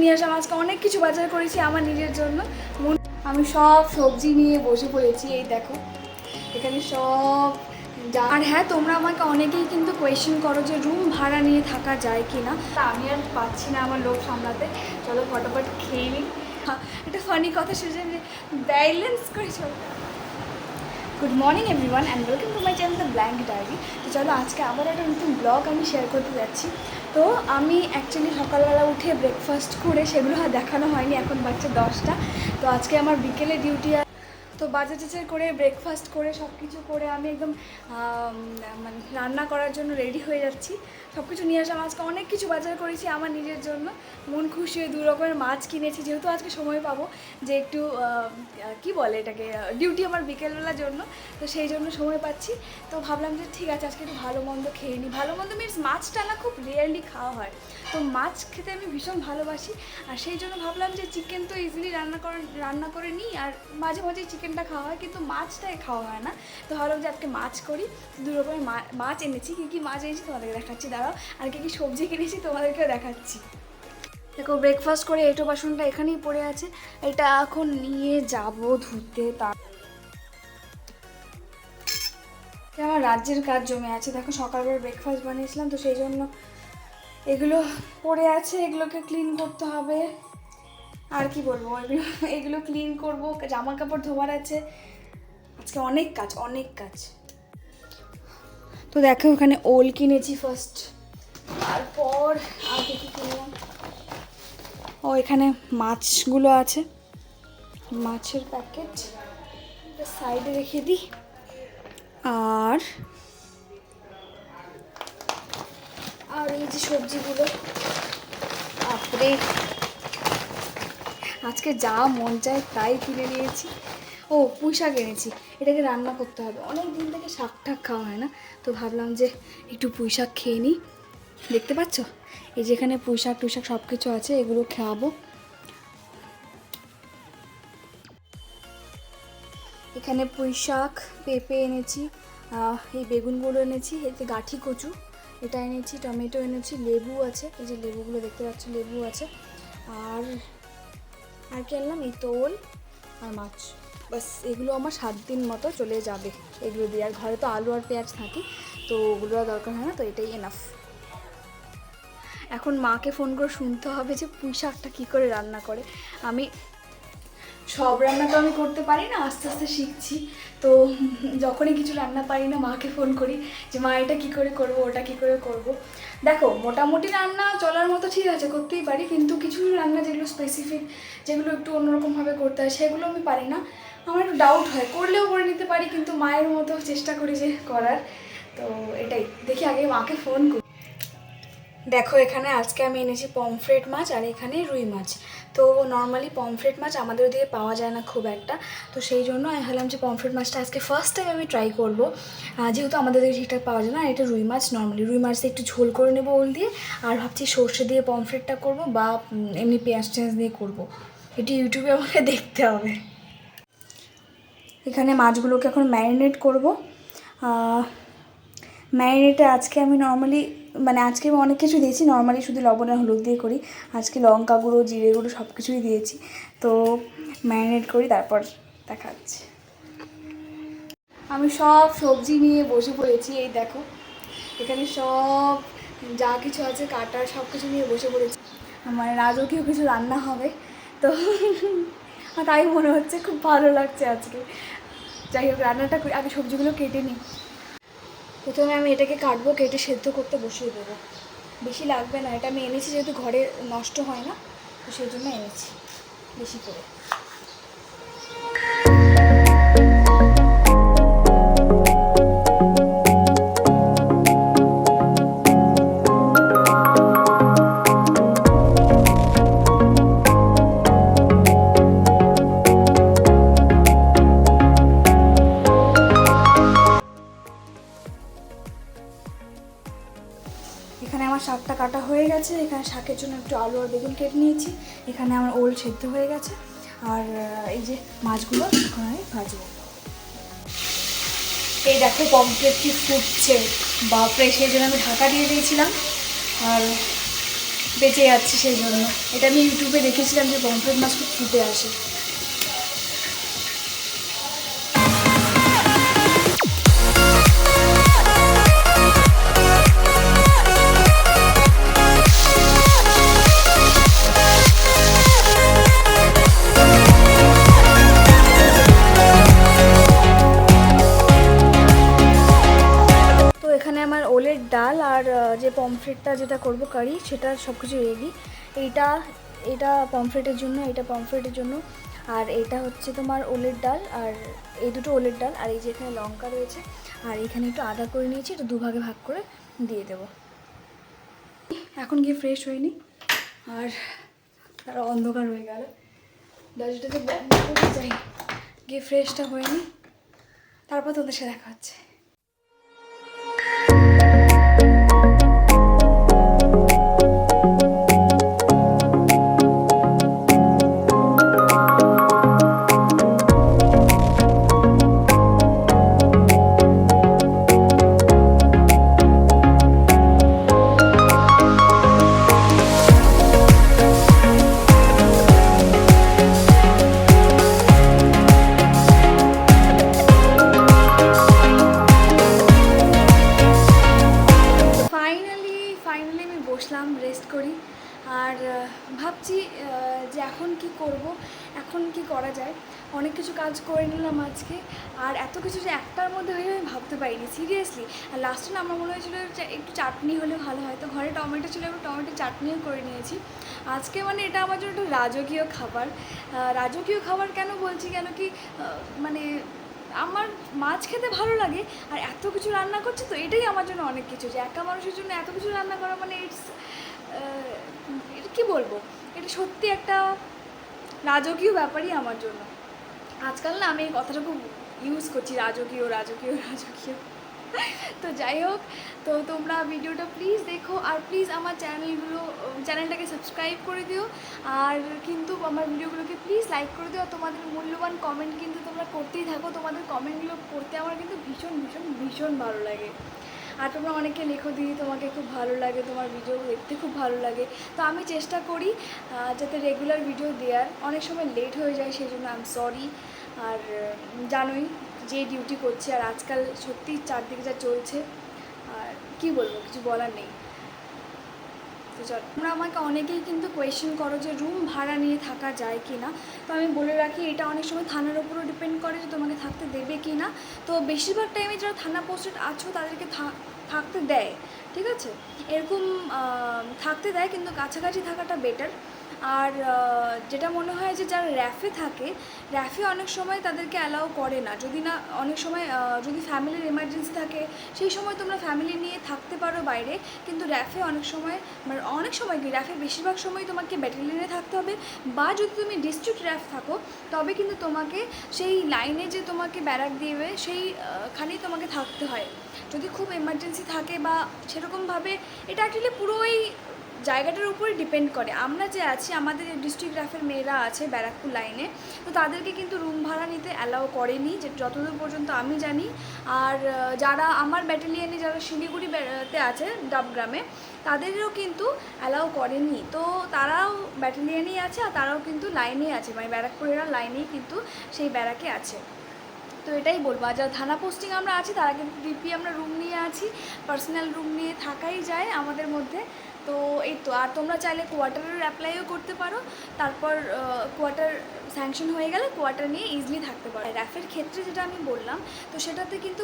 নিয়ে আসলাম আজকে অনেক কিছু বাজার করেছি আমার নিজের জন্য। আমি সব সবজি নিয়ে বসে পড়েছি, এই দেখো এখানে সব। আর হ্যাঁ, তোমরা আমাকে অনেকেই কিন্তু কোয়েশ্চেন করো যে রুম ভাড়া নিয়ে থাকা যায় কি না। তা আমি আর পাচ্ছি না আমার লোভ সামলাতে, চলো ফটাফট খেয়ে নিই। একটা ফানি কথা শুনে ব্যালেন্স করে চলো। Good morning everyone and welcome to my channel the blank diary. তো চলো আজকে আবার একটা নতুন ব্লগ আমি শেয়ার করতে যাচ্ছি। তো আমি অ্যাকচুয়ালি সকালবেলা উঠে ব্রেকফাস্ট করে সেগুলো আর দেখানো হয়নি, এখন বাচ্চা 10টা। তো আজকে আমার বিকেলে ডিউটি। তো বাজার টাজার করে ব্রেকফাস্ট করে সব কিছু করে আমি একদম মানে রান্না করার জন্য রেডি হয়ে যাচ্ছি। সব কিছু নিয়ে আসলাম আজকে অনেক কিছু বাজার করেছি আমার নিজের জন্য। মন খুশি হয়ে 2 রকমের মাছ কিনেছি, যেহেতু আজকে সময় পাবো যে একটু কি বলে এটাকে, ডিউটি আমার বিকেলবেলার জন্য, তো সেই জন্য সময় পাচ্ছি। তো ভাবলাম যে ঠিক আছে আজকে একটু ভালো মন্দ খেয়ে নিই। ভালো মন্দ মিনস মাছটা না খুব রেয়ারলি খাওয়া হয়, তো মাছ খেতে আমি ভীষণ ভালোবাসি। আর সেই জন্য ভাবলাম যে চিকেন তো ইজিলি রান্না করে নিই, আর মাঝে মাঝে চিকেনটা খাওয়া হয় কিন্তু মাছটাই খাওয়া হয় না। তো ভাবলাম যে আজকে মাছ করি। 2 রকমের মাছ এনেছি। কী কী মাছ এনেছি তোমাদেরকে দেখাচ্ছি, দাঁড়াও। আর কী কী সবজি কিনেছি তোমাদেরকেও দেখাচ্ছি। দেখো ব্রেকফাস্ট করে এঁটো বাসনটা এখানেই পড়ে আছে, এটা এখন নিয়ে যাব ধুতে। আমার রাজ্যের কাজ জমে আছে। দেখো সকালবেলা ব্রেকফাস্ট বানিয়েছিলাম, তো সেই জন্য এগুলো পড়ে আছে, এগুলোকে ক্লিন করতে হবে। আর কি বলবো, এগুলো ক্লিন করব, জামা কাপড় ধোয়ার আছে, আজকে অনেক কাজ অনেক কাজ। তো দেখো ওখানে ওল কিনেছি ফার্স্ট, তারপর আগে কি কিনলাম, ও এখানে মাছগুলো আছে, মাছের প্যাকেট সাইডে রেখে দিই। আর আর এই যে সবজিগুলো, তারপরে আজকে যা মন চায় তাই কিনে নিয়েছি। ও পুঁই শাক এনেছি, এটাকে রান্না করতে হবে, অনেক দিন থেকে শাক ঠাক খাওয়া হয় না, তো ভাবলাম যে একটু পুঁই শাক খেয়ে নিই। দেখতে পাচ্ছ এই যেখানে পুঁই শাক টুই শাক সব কিছু আছে, এগুলো খাওয়াবো। এখানে পুঁই শাক, পেঁপে এনেছি, এই বেগুনগুলো এনেছি, এতে গাঠি কচু এটা এনেছি, টমেটো এনেছি, লেবু আছে, এই যে লেবুগুলো দেখতে পাচ্ছ, লেবু আছে। আর আর কি আনলাম, এই তোল আর মাছ, বাস এগুলো আমার 7 দিন মতো চলে যাবে এগুলো দিয়ে। আর ঘরে তো আলু আর পেঁয়াজ থাকে, তো ওগুলো দরকার হয় না, তো এটাই এনাফ। এখন মাকে ফোন করে শুনতে হবে যে পুঁই শাকটা কী করে রান্না করে। আমি সব রান্না তো আমি করতে পারি না, আস্তে আস্তে শিখছি। তো যখনই কিছু রান্না পারি না মাকে ফোন করি যে মা এটা কী করে করবো, ওটা কী করে করব। দেখো মোটামুটি রান্না চলার মতো ঠিক আছে, করতেই পারি, কিন্তু কিছু রান্না যেগুলো স্পেসিফিক, যেগুলো একটু অন্যরকমভাবে করতে হয়, সেগুলো আমি পারি না। আমার একটু ডাউট হয়, করলেও করে নিতে পারি কিন্তু মায়ের মতো চেষ্টা করি যে করার। তো এটাই দেখি, আগে মাকে ফোন করি। দেখো এখানে আজকে আমি এনেছি পমফ্রেট মাছ, আর এখানে রুই মাছ। তো নর্মালি পমফ্রেট মাছ আমাদের ওদিকে পাওয়া যায় না খুব একটা, তো সেই জন্য আমি ভাবলাম যে পমফ্রেট মাছটা আজকে ফার্স্ট টাইম আমি ট্রাই করবো, যেহেতু আমাদের ওদিকে ঠিকঠাক পাওয়া যায় না। আর এটা রুই মাছ, নর্মালি রুই মাছটা একটু ঝোল করে নেবো ওল দিয়ে, আর ভাবছি সর্ষে দিয়ে পমফ্রেটটা করবো, বা এমনি পেঁয়াজ টেঁয়াজ দিয়ে করবো, এটি ইউটিউবে আমাকে দেখতে হবে। এখানে মাছগুলোকে এখন ম্যারিনেট করবো। ম্যারিনেটে আজকে আমি নর্মালি, মানে আজকে আমি অনেক কিছু দিয়েছি, নর্মালি শুধু লবণ আর হলুদ দিয়ে করি, আজকে লঙ্কা গুঁড়ো, জিরে গুঁড়ো সব কিছুই দিয়েছি। তো ম্যারিনেট করি, তারপর দেখা যাচ্ছে। আমি সব সবজি নিয়ে বসে পড়েছি, এই দেখো এখানে সব যা কিছু আছে কাটার সব কিছু নিয়ে বসে পড়েছি। মানে রাজকীয় কিছু রান্না হবে, তো তাই মনে হচ্ছে, খুব ভালো লাগছে আজকে। যাই হোক রান্নাটা আগে সবজিগুলো কেটে নিই। প্রথমে আমি এটাকে কাটবো, কেটে সেদ্ধ করতে বসিয়ে দেবো। বেশি লাগবে না, এটা আমি এনেছি যেহেতু ঘরে নষ্ট হয় না, তো সেই জন্য এনেছি বেশি করে। এখানে আমার শাকটা কাটা হয়ে গেছে, এখানে শাকের জন্য একটু আলু আর বেগুন কেটে নিয়েছি, এখানে আমার ওল সেদ্ধ হয়ে গেছে, আর এই যে মাছগুলো এখন আমি ভাজবো। এই দেখো পমফ্রেট কি ফুটছে, বাপরে, সেই জন্য আমি ঢাকা দিয়ে দিয়েছিলাম। আর বেঁচে যাচ্ছে, সেই জন্য। এটা আমি ইউটিউবে দেখেছিলাম যে পমফ্রেট মাছ খুব ফুটে আসে। আমার ওলের ডাল আর যে পমফ্রেটটা যেটা করব কারি, সেটা সব কিছু রেডি। এটা পমফ্রেটের জন্য, এটা পমফ্রেটের জন্য, আর এটা হচ্ছে তোমার ওলের ডাল, আর এই দুটো ওলের ডাল, আর এই যে এখানে লঙ্কা রয়েছে, আর এখানে একটু আদা করে নিয়েছি, এটা দুভাগে ভাগ করে দিয়ে দেবো। এখন গিয়ে ফ্রেশ হয়নি, আর তারা অন্ধকার হয়ে গেল, দরজাটাতে বন্ধ করে যাই, গিয়ে ফ্রেশটা হয়নি, তারপর তোদের সাথে দেখা হচ্ছে। ফাইনালি আমি বসলাম, রেস্ট করি, আর ভাবছি যে এখন কি করব, এখন কি করা যায়। অনেক কিছু কাজ করে নিলাম আজকে, আর এত কিছু যে একটার মধ্যে হয়ে আমি ভাবতে পারিনি সিরিয়াসলি। আর লাস্টে না আমার মনে হয়েছিল যে একটু চাটনি হলে ভালো হয়, তো ঘরে টমেটো ছিল, একটু টমেটো চাটনিও করে নিয়েছি আজকে। মানে এটা আমার জন্য একটু রাজকীয় খাবার। রাজকীয় খাবার কেন বলছি, কেন কি মানে আমার মাছ খেতে ভালো লাগে, আর এত কিছু রান্না করছে, তো এটাই আমার জন্য অনেক কিছু। যে একা মানুষের জন্য এত কিছু রান্না করা মানে এটা কী বলবো, এটা সত্যি একটা রাজকীয় ব্যাপারই আমার জন্য। আজকাল না আমি এই কথাটা খুব ইউজ করছি, রাজকীয় রাজকীয় রাজকীয়। তো যাই হোক, তো তোমরা ভিডিওটা প্লিজ দেখো, আর প্লিজ আমার চ্যানেলটাকে সাবস্ক্রাইব করে দিও, আর কিন্তু আমার ভিডিওগুলোকে প্লিজ লাইক করে দিও। তোমাদের মূল্যবান কমেন্ট কিন্তু তোমরা করতেই থাকো, তোমাদের কমেন্টগুলো পড়তে আমার কিন্তু ভীষণ ভীষণ ভীষণ ভালো লাগে। আর তোমরা অনেকে লেখো দিই তোমাকে খুব ভালো লাগে, তোমার ভিডিও দেখতে খুব ভালো লাগে। তো আমি চেষ্টা করি যাতে রেগুলার ভিডিও দেওয়ার, অনেক সময় লেট হয়ে যায়, সেই জন্য আই এম সরি। আর জানোই যে ডিউটি করছে, আর আজকাল সত্যি চারদিকে যা চলছে, আর কি বলবো, কিছু বলার নেই। তো চল, তোমরা আমাকে অনেকেই কিন্তু কোয়েশ্চেন করো যে রুম ভাড়া নিয়ে থাকা যায় কি না। তো আমি বলে রাখি, এটা অনেক সময় থানার উপরও ডিপেন্ড করে যে তোমাকে থাকতে দেবে কি না। তো বেশিরভাগ টাইমে যারা থানা পোস্টেড আছো তাদেরকে থাকতে দেয়, ঠিক আছে, এরকম থাকতে দেয়, কিন্তু কাছাকাছি থাকাটা বেটার। আর যেটা মনে হয় যে যারা র্যাফে থাকে, র্যাফে অনেক সময় তাদেরকে অ্যালাউ করে না, যদি না অনেক সময় যদি ফ্যামিলির এমার্জেন্সি থাকে, সেই সময় তোমরা ফ্যামিলি নিয়ে থাকতে পারো বাইরে। কিন্তু র্যাফে অনেক সময় কি র্যাফে বেশিরভাগ সময় তোমাকে ব্যাটালিয়নে থাকতে হবে, বা যদি তুমি ডিস্ট্রিক্ট র্যাফ থাকো তবে কিন্তু তোমাকে সেই লাইনে যে তোমাকে ব্যারাক দিবে সেইখানেই তোমাকে থাকতে হয়, যদি খুব এমার্জেন্সি থাকে বা সেরকমভাবে। এটা অ্যাকচুয়ালি পুরোই জায়গাটার উপরে ডিপেন্ড করে। আমরা যে আছি, আমাদের ডিস্ট্রিক্ট রাফের মেয়েরা আছে ব্যারাকপুর লাইনে, তো তাদেরকে কিন্তু রুম ভাড়া নিতে অ্যালাউ করেনি, যে যতদূর পর্যন্ত আমি জানি। আর যারা আমার ব্যাটালিয়নে যারা শিলিগুড়িতে আছে ডাবগ্রামে, তাদেরও কিন্তু অ্যালাউ করেনি। তো তারাও ব্যাটালিয়নেই আছে, আর তারাও কিন্তু লাইনেই আছে, মানে ব্যারাকপুরেরা লাইনেই কিন্তু সেই ব্যারাকে আছে। তো এটাই বলবো, আর যারা থানা পোস্টিং আমরা আছি তারা কিন্তু ডিপি আমরা রুম নিয়ে আছি, পার্সোনাল রুম নিয়ে থাকাই যায় আমাদের মধ্যে। তো এই তো, আর তোমরা চাইলে কোয়ার্টারের অ্যাপ্লাইও করতে পারো, তারপর কোয়ার্টার স্যাংশন হয়ে গেলে কোয়ার্টার নিয়ে ইজিলি থাকতে পারো। র্যাফের ক্ষেত্রে যেটা আমি বললাম, তো সেটাতে কিন্তু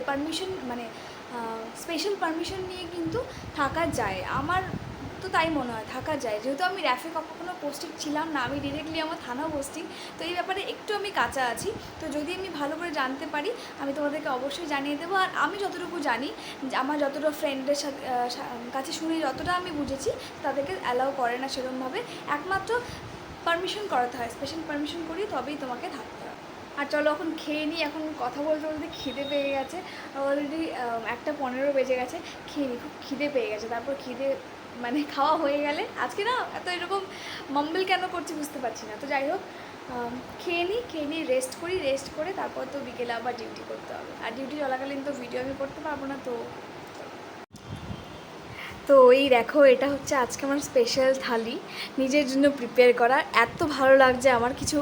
পারমিশন মানে স্পেশাল পারমিশন নিয়ে কিন্তু থাকা যায়। আমার তো তাই মনে হয় থাকা যায়, যেহেতু আমি র্যাফে কখনো পোস্টিং ছিলাম না, আমি ডিরেক্টলি আমার থানা পোস্টিং, তো এই ব্যাপারে একটু আমি কাঁচা আছি। তো যদি আমি ভালো করে জানতে পারি আমি তোমাদেরকে অবশ্যই জানিয়ে দেবো। আর আমি যতটুকু জানি, আমার যতটা ফ্রেন্ডের কাছে শুনে যতটা আমি বুঝেছি, তাদেরকে অ্যালাউ করে না সেরকমভাবে, একমাত্র পারমিশন করাতে হয়, স্পেশাল পারমিশন করি তবেই তোমাকে থাকতে হয়। আর চলো এখন খেয়ে নিই, এখন কথা বলতে বলতে খিদে পেয়ে গেছে, অলরেডি 1:15 বেজে গেছে। খেয়ে নিই, খুব খিদে পেয়ে গেছে। তারপর খিদে মানে খাওয়া হয়ে গেলে, আজকে না এত এরকম মাম্বল কেন করছি বুঝতে পারছি না। তো যাই হোক, খেয়ে নিই, রেস্ট করে তারপর তো বিকেলে আবার ডিউটি করতে হবে, আর ডিউটি চলাকালীন তো ভিডিও আমি করতে পারবো না। তো তো এই দেখো, এটা হচ্ছে আজকে আমার স্পেশাল থালি, নিজের জন্য প্রিপেয়ার করা। এত ভালো লাগছে আমার, কিছু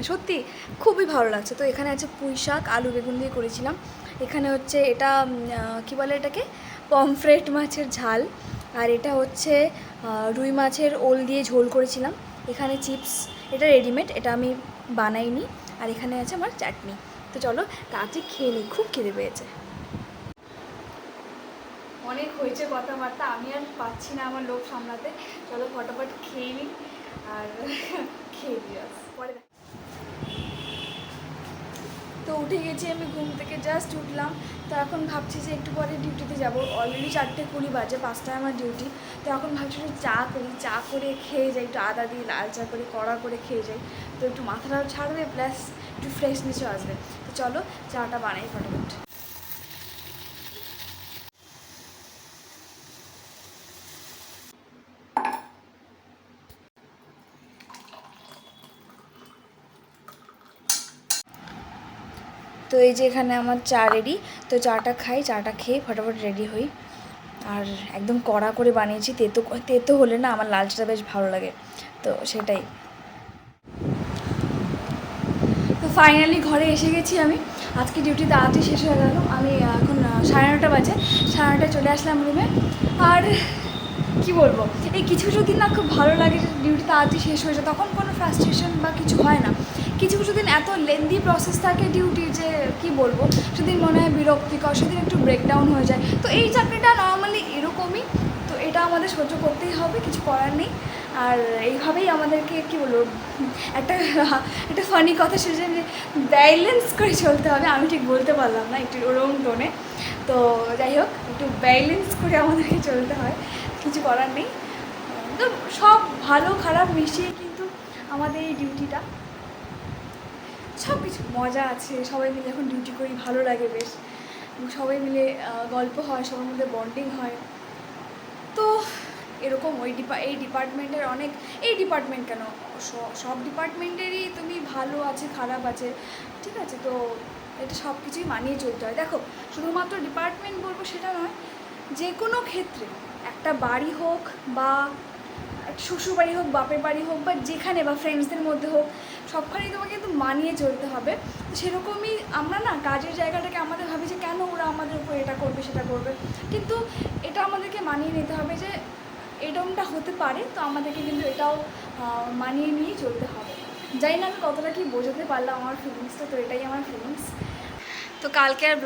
সত্যি খুবই ভালো লাগছে। তো এখানে আছে পুঁই শাক, আলু বেগুন দিয়ে করেছিলাম। এখানে হচ্ছে এটা কি বলে এটাকে, পমফ্রেট মাছের ঝাল। আর এটা হচ্ছে রুই মাছের ওল দিয়ে ঝোল করেছিলাম। এখানে চিপস, এটা রেডিমেড, এটা আমি বানাইনি। আর এখানে আছে আমার চাটনি। তো চলো তাড়াতাড়ি খেয়ে নিই, খুব খিদে পেয়েছে। অনেক হয়েছে কথাবার্তা, আমি আর পাচ্ছি না আমার লোভ সামলাতে। চলো ফটাফট খেয়ে নিই আর খেয়ে দিই পরে। তো উঠে গেছি আমি ঘুম থেকে, জাস্ট উঠলাম। তো এখন ভাবছি যে একটু পরে ডিউটিতে যাব। অলরেডি 4:20 বাজে, 5টায় আমার ডিউটি। তো এখন ভাবছি একটু চা করি, চা করে খেয়ে যাই, একটু আদা দিয়ে লাল চা করে কড়া করে খেয়ে যাই। তো একটু মাথাটাও ছাড়বে, প্লাস একটু ফ্রেশনেসও আসবে। তো চলো চাটা বানাই ফটাফট। তো এই যে এখানে আমার চা রেডি। তো চাটা খাই, চাটা খেয়ে ফটাফট রেডি হই। আর একদম কড়া করে বানিয়েছি, তেতো তেতো হলে না আমার লাল চাটা বেশ ভালো লাগে, তো সেটাই। তো ফাইনালি ঘরে এসে গেছি আমি। আজকে ডিউটি তাড়াতাড়ি শেষ হয়ে গেল। আমি এখন 9:30 বাজে, 9:30 চলে আসলাম রুমে। আর কি বলবো, এই কিছু কিছু দিন না খুব ভালো লাগে যে ডিউটি তাড়াতাড়ি শেষ হয়ে যায়, তখন কোনো ফ্রাস্ট্রেশন বা কিছু হয় না। কিছু কিছু দিন এত লেন্দি প্রসেস থাকে ডিউটির যে কি বলবো, সেদিন মনে হয় বিরক্তিকর, সেদিন একটু ব্রেকডাউন হয়ে যায়। তো এই চাকরিটা নর্মালি এরকমই, তো এটা আমাদের সহ্য করতেই হবে, কিছু করার নেই। আর এইভাবেই আমাদেরকে কি বলবো, একটা একটা ফানি কথা সেটা যে ব্যালেন্স করে চলতে হবে। আমি ঠিক বলতে পারলাম না, একটু ওরকম টোনে। তো যাই হোক, একটু ব্যালেন্স করে আমাদেরকে চলতে হয়, কিছু করার নেই। তো সব ভালো খারাপ মিশিয়ে কিন্তু আমাদের এই ডিউটিটা, সব কিছু মজা আছে। সবাই মিলে এখন ডিউটি করি, ভালো লাগে বেশ। সবাই মিলে গল্প হয়, সবার মধ্যে বন্ডিং হয়। তো এরকম এই ডিপার্টমেন্টের অনেক, এই ডিপার্টমেন্ট কেন, সব ডিপার্টমেন্টেরই তুমি ভালো আছে খারাপ আছে, ঠিক আছে। তো এটা সব কিছুই মানিয়ে চলতে হয়। দেখো, শুধুমাত্র ডিপার্টমেন্ট বলবো সেটা নয়, যে কোনো ক্ষেত্রে, একটা বাড়ি হোক বা শ্বশুর বাড়ি হোক, বাপের বাড়ি হোক, বা যেখানে, বা ফ্রেন্ডসদের মধ্যে হোক, সবখানেই তোমাকে কিন্তু মানিয়ে চলতে হবে। তো সেরকমই আমরা না কাজের জায়গাটাকে আমাদের ভাবি যে কেন ওরা আমাদের উপর এটা করবে সেটা করবে, কিন্তু এটা আমাদেরকে মানিয়ে নিতে হবে যে এরকমটা হতে পারে। তো আমাদেরকে কিন্তু এটাও মানিয়ে নিয়েই চলতে হবে। জানি না আমি কতটা কি বোঝাতে পারলাম আমার ফিলিংসটা, তো এটাই আমার ফিলিংস। তো কালকে আর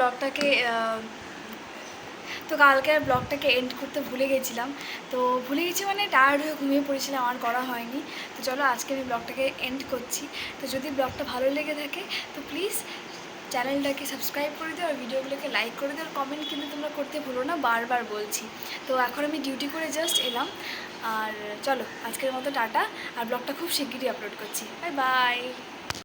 ব্লগটাকে এন্ড করতে ভুলে গেছিলাম। তো ভুলে গেছি মানে টায়ার্ড হয়ে ঘুমিয়ে পড়েছিলাম, আর করা হয়নি। তো চলো আজকে আমি ব্লগটাকে এন্ড করছি। তো যদি ব্লগটা ভালো লেগে থাকে তো প্লিজ চ্যানেলটাকে সাবস্ক্রাইব করে দিও, আর ভিডিওগুলোকে লাইক করে দিও, আর কমেন্ট কিন্তু তোমরা করতে ভুলো না, বারবার বলছি। তো এখন আমি ডিউটি করে জাস্ট এলাম। আর চলো আজকের মতো টাটা। আর ব্লগটা খুব শিগগিরই আপলোড করছি। Bye bye.